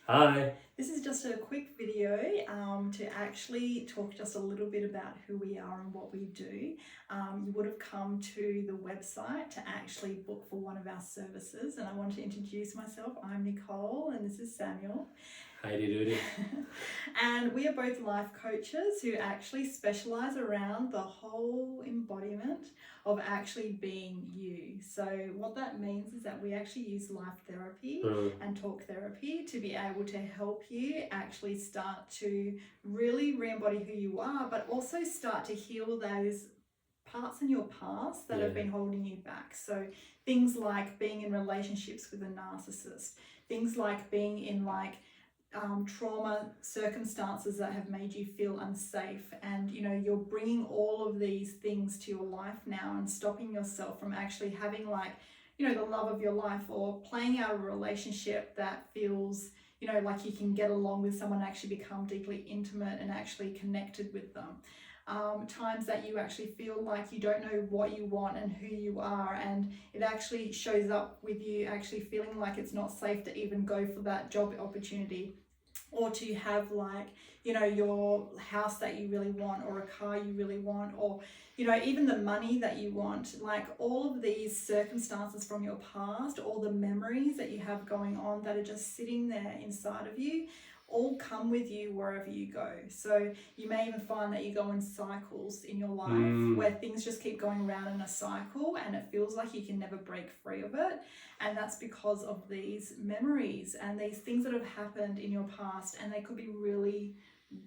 Hi. This is just a quick video to actually talk just a little bit about who we are and what we do. You would have come to the website to actually book for one of our services, and I want to introduce myself. I'm Nicole and this is Samuel. Heidi Doody. And we are both life coaches who actually specialize around the whole embodiment of actually being you. So what that means is that we actually use life therapy and talk therapy to be able to help you actually start to really re-embody who you are, but also start to heal those parts in your past that have been holding you back. So things like being in relationships with a narcissist, things like being in trauma circumstances that have made you feel unsafe, and you're bringing all of these things to your life now and stopping yourself from actually having the love of your life, or playing out a relationship that feels like you can get along with someone and actually become deeply intimate and actually connected with them. Times that you actually feel like you don't know what you want and who you are, and it actually shows up with you actually feeling like it's not safe to even go for that job opportunity, or to have your house that you really want, or a car you really want, or even the money that you want. Like all of these circumstances from your past, all the memories that you have going on that are just sitting there inside of you, all come with you wherever you go. So you may even find that you go in cycles in your life where things just keep going around in a cycle and it feels like you can never break free of it. And that's because of these memories and these things that have happened in your past, and they could be really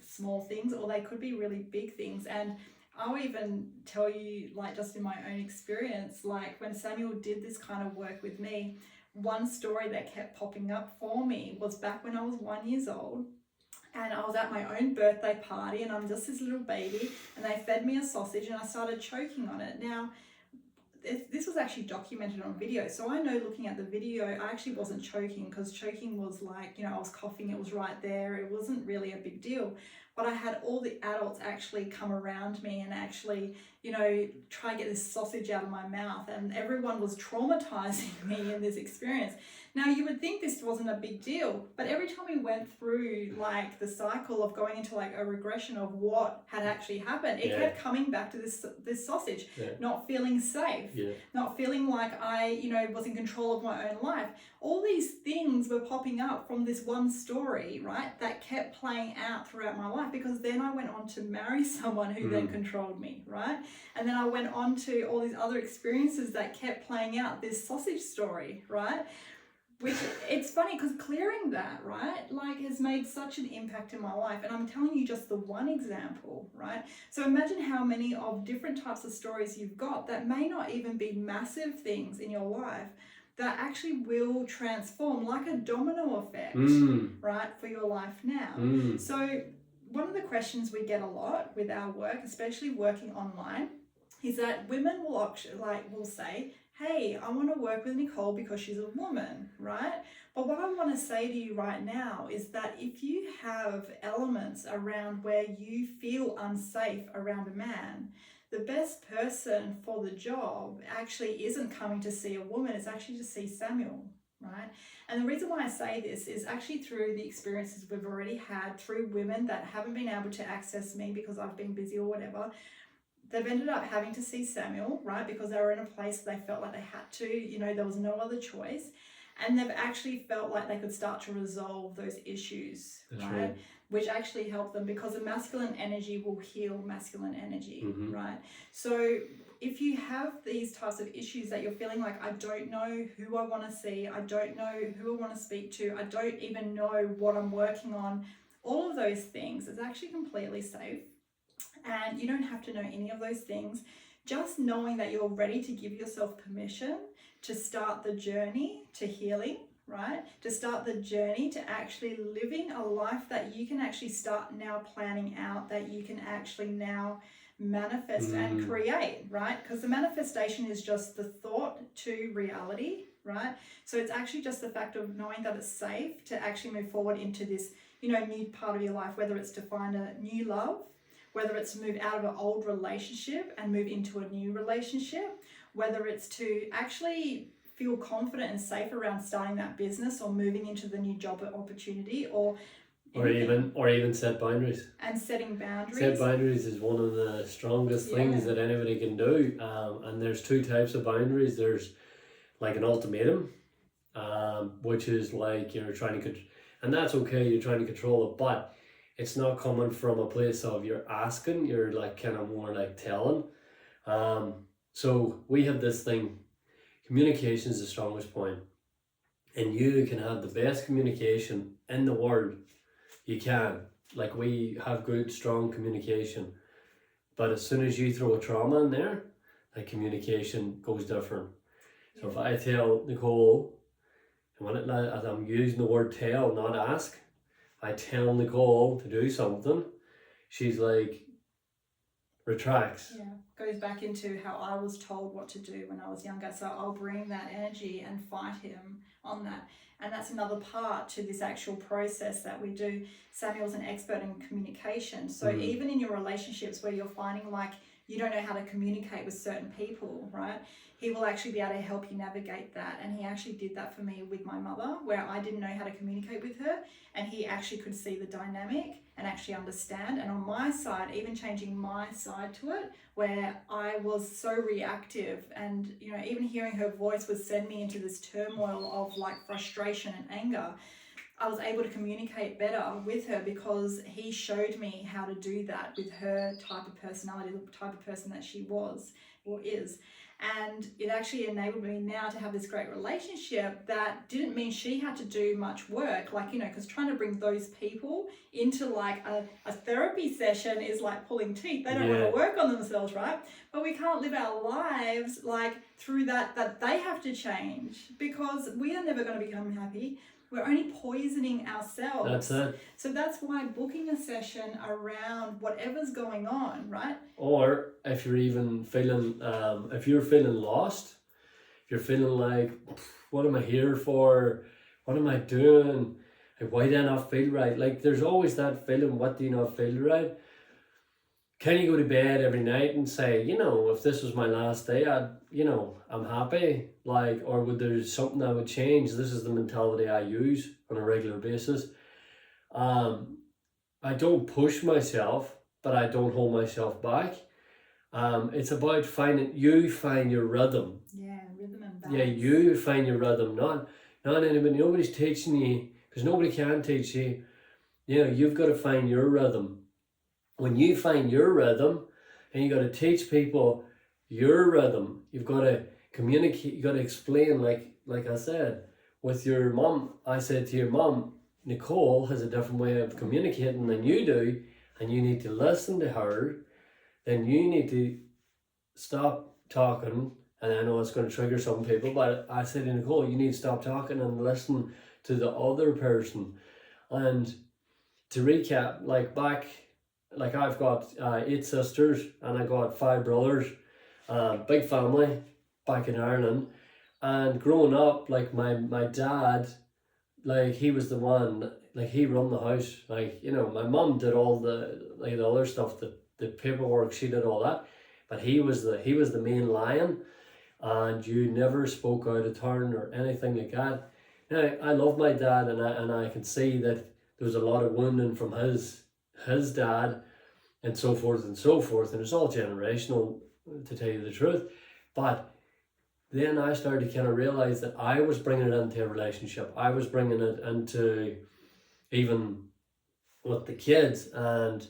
small things or they could be really big things. And I'll even tell you, like, just in my own experience, like when Samuel did this kind of work with me, one story that kept popping up for me was back when I was 1 year old, and I was at my own birthday party, and I'm just this little baby, and they fed me a sausage and I started choking on it. Now, this was actually documented on video, so I know, looking at the video, I actually wasn't choking, because choking was like, I was coughing, it was right there, it wasn't really a big deal. But I had all the adults actually come around me and actually, try and get this sausage out of my mouth, and everyone was traumatizing me in this experience. Now, you would think this wasn't a big deal, but every time we went through like the cycle of going into like a regression of what had actually happened, it kept coming back to this sausage, not feeling safe, not feeling like I, was in control of my own life. All these things were popping up from this one story, right, that kept playing out throughout my life, because then I went on to marry someone who then controlled me, right? And then I went on to all these other experiences that kept playing out this sausage story, right? Which, it's funny because clearing that, right, like, has made such an impact in my life. And I'm telling you just the one example, right? So imagine how many of different types of stories you've got that may not even be massive things in your life, that actually will transform like a domino effect, right, for your life now. So one of the questions we get a lot with our work, especially working online, is that women will actually will say, hey, I want to work with Nicole because she's a woman, right? But what I want to say to you right now is that if you have elements around where you feel unsafe around a man, the best person for the job actually isn't coming to see a woman, it's actually to see Samuel, right? And the reason why I say this is actually through the experiences we've already had through women that haven't been able to access me because I've been busy or whatever. They've ended up having to see Samuel, right? Because they were in a place they felt like they had to, there was no other choice. And they've actually felt like they could start to resolve those issues, right? Which actually helped them, because the masculine energy will heal masculine energy, right? So if you have these types of issues that you're feeling like, I don't know who I want to see, I don't know who I want to speak to, I don't even know what I'm working on, all of those things, it's actually completely safe. And you don't have to know any of those things. Just knowing that you're ready to give yourself permission to start the journey to healing, right? To start the journey to actually living a life that you can actually start now planning out, that you can actually now manifest and create, right? Because the manifestation is just the thought to reality, right? So it's actually just the fact of knowing that it's safe to actually move forward into this, new part of your life, whether it's to find a new love, whether it's to move out of an old relationship and move into a new relationship, whether it's to actually feel confident and safe around starting that business or moving into the new job opportunity or even set boundaries. And setting boundaries. Set boundaries is one of the strongest things that anybody can do. And there's two types of boundaries. There's like an ultimatum, which is like you're trying to, and that's okay, you're trying to control it, but it's not coming from a place of you're asking, you're like kind of more like telling. So we have this thing, communication is the strongest point. And you can have the best communication in the world. You can. Like we have good, strong communication. But as soon as you throw a trauma in there, that communication goes different. So if I tell Nicole, and I'm using the word tell, not ask, I tell Nicole to do something, she's like, retracts. Yeah, goes back into how I was told what to do when I was younger. So I'll bring that energy and fight him on that. And that's another part to this actual process that we do. Samuel's an expert in communication. So even in your relationships where you're finding like you don't know how to communicate with certain people, right? He will actually be able to help you navigate that. And he actually did that for me with my mother, where I didn't know how to communicate with her. And he actually could see the dynamic and actually understand. And on my side, even changing my side to it, where I was so reactive and, you know, even hearing her voice would send me into this turmoil of like frustration and anger. I was able to communicate better with her because he showed me how to do that with her type of personality, the type of person that she was or is. And it actually enabled me now to have this great relationship that didn't mean she had to do much work. Like, you know, because trying to bring those people into like a therapy session is like pulling teeth. They don't want to work on themselves, right? But we can't live our lives like through that they have to change because we are never going to become happy. We're only poisoning ourselves. That's it. So that's why booking a session around whatever's going on, right? Or if you're even feeling, if you're feeling lost, if you're feeling like, what am I here for? What am I doing? Like, why do I not feel right? Like, there's always that feeling, what do you not feel right? Can you go to bed every night and say, you know, if this was my last day, I'm happy? Like, or would there something I would change? This is the mentality I use on a regular basis. I don't push myself, but I don't hold myself back. It's about find your rhythm. Yeah, rhythm and balance. Yeah, you find your rhythm, not anybody. Nobody's teaching you, because nobody can teach you. You know, you've got to find your rhythm. When you find your rhythm, and you got to teach people your rhythm, you've got to communicate, you got to explain, like I said, with your mom. I said to your mom, Nicole has a different way of communicating than you do, and you need to listen to her. Then you need to stop talking, and I know it's going to trigger some people, but I said to Nicole, you need to stop talking and listen to the other person. And to recap, like I've got 8 sisters and I got 5 brothers, big family back in Ireland. And growing up, like my dad, like he was the one, like he run the house. Like, you know, my mum did all the other stuff, the paperwork, she did all that. But he was the main lion, and you never spoke out of turn or anything like that. Now, I love my dad, and I can see that there was a lot of wounding from his dad, and so forth and so forth, and it's all generational, to tell you the truth. But then I started to kind of realize that I was bringing it into a relationship. I was bringing it into even with the kids, and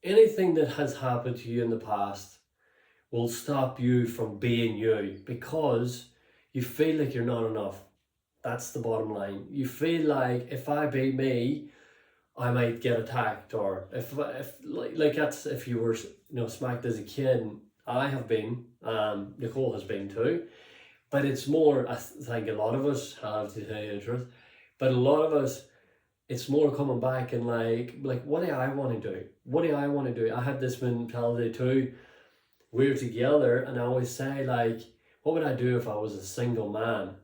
anything that has happened to you in the past will stop you from being you, because you feel like you're not enough. That's the bottom line. You feel like if I be me, I might get attacked, or if like that's if you were, you know, smacked as a kid. I have been, Nicole has been too, but it's more, I think a lot of us have, to tell you the truth, but a lot of us, it's more coming back and like what do I want to do? What do I want to do? I had this mentality too. We're together, and I always say, like, what would I do if I was a single man?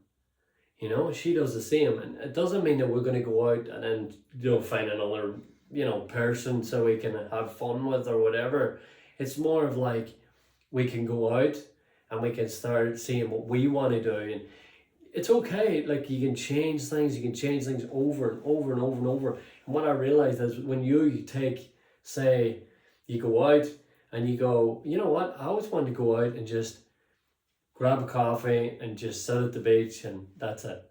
You know, she does the same, and it doesn't mean that we're going to go out and then, you know, find another, you know, person so we can have fun with or whatever. It's more of like we can go out and we can start seeing what we want to do, and it's okay. Like, you can change things. You can change things over and over and over and over. And what I realized is when you take, say, you go out and you go, you know what? I always wanted to go out and just grab a coffee and just sit at the beach and that's it.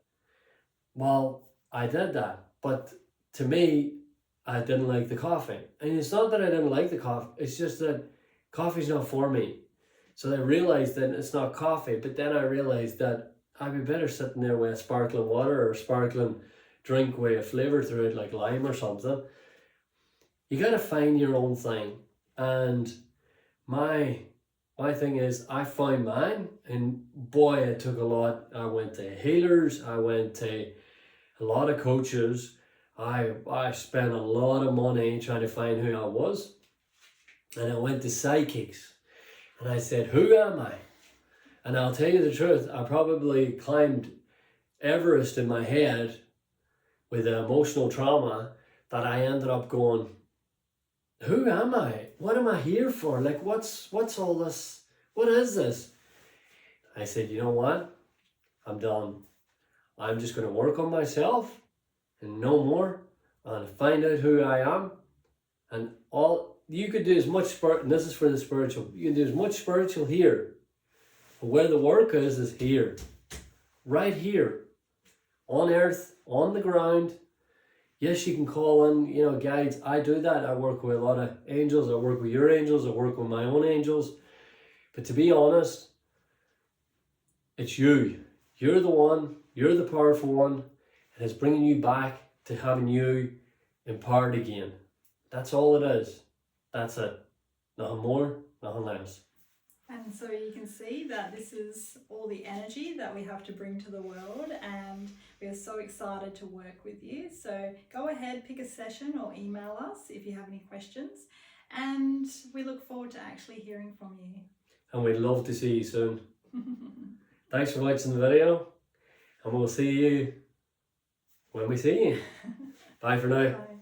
Well, I did that, but to me, I didn't like the coffee. And it's not that I didn't like the coffee, it's just that coffee's not for me. So I realized that it's not coffee, but then I realized that I'd be better sitting there with a sparkling water or a sparkling drink with a flavour through it, like lime or something. You gotta find your own thing. And my thing is, I found mine, and boy, it took a lot. I went to healers, I went to a lot of coaches. I spent a lot of money trying to find who I was. And I went to psychics. And I said, who am I? And I'll tell you the truth, I probably climbed Everest in my head with the emotional trauma that I ended up going, who am I? What am I here for? Like, what's all this? What is this? I said, you know what? I'm done. I'm just going to work on myself and no more, and find out who I am. And all you could do as much and this is for the spiritual, you can do as much spiritual here. But where the work is here. Right here. On earth, on the ground. Yes, you can call in, guides. I do that. I work with a lot of angels. I work with your angels. I work with my own angels. But to be honest, it's you. You're the one. You're the powerful one. And it's bringing you back to having you empowered again. That's all it is. That's it. Nothing more, nothing less. And so you can see that this is all the energy that we have to bring to the world, and we are so excited to work with you. So go ahead, pick a session or email us if you have any questions, and we look forward to actually hearing from you. And we'd love to see you soon. Thanks for watching the video, and we'll see you when we see you. Bye for now. Bye.